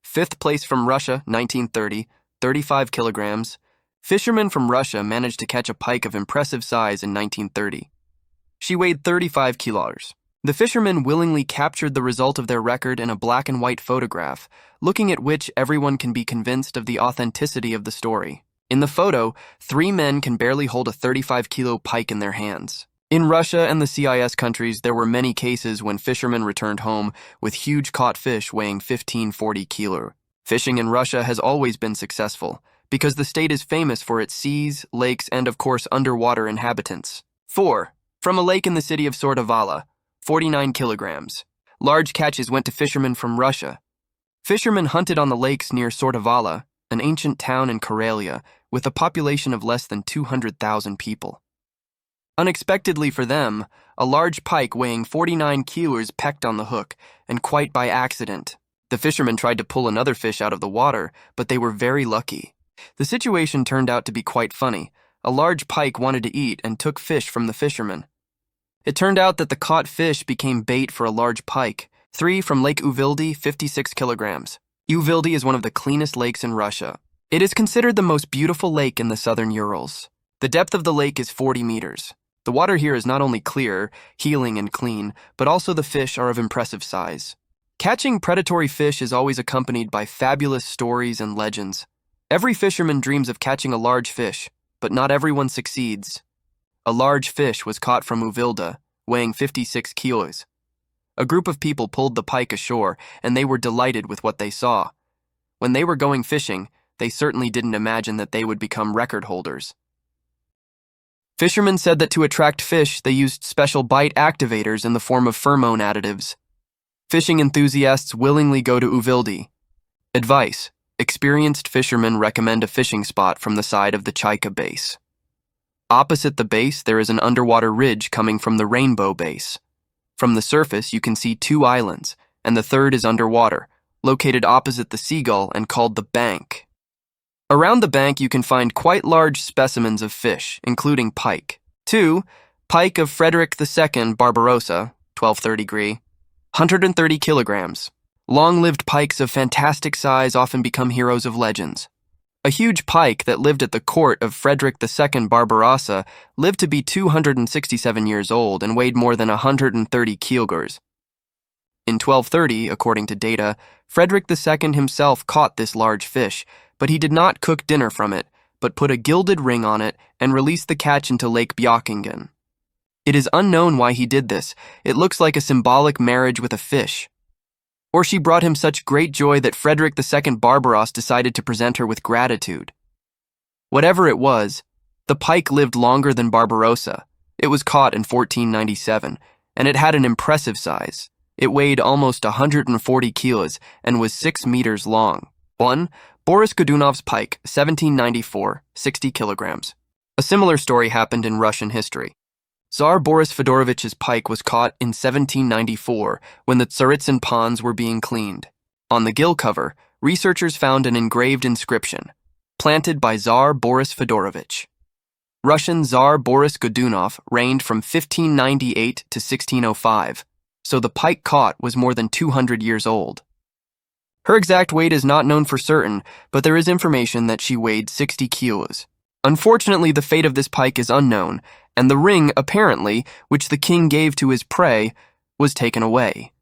Fifth place from Russia, 1930, 35 kilograms. Fisherman from Russia managed to catch a pike of impressive size in 1930. She weighed 35 kilos. The fishermen willingly captured the result of their record in a black and white photograph, looking at which everyone can be convinced of the authenticity of the story. In the photo, 3 men can barely hold a 35-kilo pike in their hands. In Russia and the CIS countries, there were many cases when fishermen returned home with huge caught fish weighing 15-40 kilo. Fishing in Russia has always been successful, because the state is famous for its seas, lakes, and of course underwater inhabitants. 4. From a lake in the city of Sordavala, 49 kilograms. Large catches went to fishermen from Russia. Fishermen hunted on the lakes near Sordavala, an ancient town in Karelia, with a population of less than 200,000 people. Unexpectedly for them, a large pike weighing 49 kilos pecked on the hook, and quite by accident. The fishermen tried to pull another fish out of the water, but they were very lucky. The situation turned out to be quite funny. A large pike wanted to eat and took fish from the fishermen. It turned out that the caught fish became bait for a large pike. 3 from Lake Uvildi, 56 kilograms. Uvildi is one of the cleanest lakes in Russia. It is considered the most beautiful lake in the southern Urals. The depth of the lake is 40 meters. The water here is not only clear, healing, and clean, but also the fish are of impressive size. Catching predatory fish is always accompanied by fabulous stories and legends. Every fisherman dreams of catching a large fish, but not everyone succeeds. A large fish was caught from Uvilda, weighing 56 kilos. A group of people pulled the pike ashore, and they were delighted with what they saw. When they were going fishing, they certainly didn't imagine that they would become record holders. Fishermen said that to attract fish, they used special bite activators in the form of pheromone additives. Fishing enthusiasts willingly go to Uvildi. Advice: experienced fishermen recommend a fishing spot from the side of the Chaika base. Opposite the base, there is an underwater ridge coming from the Rainbow base. From the surface, you can see 2 islands, and the third is underwater, located opposite the Seagull and called the Bank. Around the bank, you can find quite large specimens of fish, including pike. 2. Pike of Frederick II Barbarossa, 1230, 130 kilograms. Long-lived pikes of fantastic size often become heroes of legends. A huge pike that lived at the court of Frederick II Barbarossa lived to be 267 years old and weighed more than 130 kilograms. In 1230, according to data, Frederick II himself caught this large fish, but he did not cook dinner from it, but put a gilded ring on it and released the catch into Lake Björkingen. It is unknown why he did this. It looks like a symbolic marriage with a fish. Or she brought him such great joy that Frederick II Barbarossa decided to present her with gratitude. Whatever it was, the pike lived longer than Barbarossa. It was caught in 1497, and it had an impressive size. It weighed almost 140 kilos and was 6 meters long. 1. Boris Godunov's pike, 1794, 60 kilograms. A similar story happened in Russian history. Tsar Boris Fedorovich's pike was caught in 1794 when the Tsaritsyn ponds were being cleaned. On the gill cover, researchers found an engraved inscription, planted by Tsar Boris Fedorovich. Russian Tsar Boris Godunov reigned from 1598 to 1605, so the pike caught was more than 200 years old. Her exact weight is not known for certain, but there is information that she weighed 60 kilos. Unfortunately, the fate of this pike is unknown, and the ring, apparently, which the king gave to his prey, was taken away.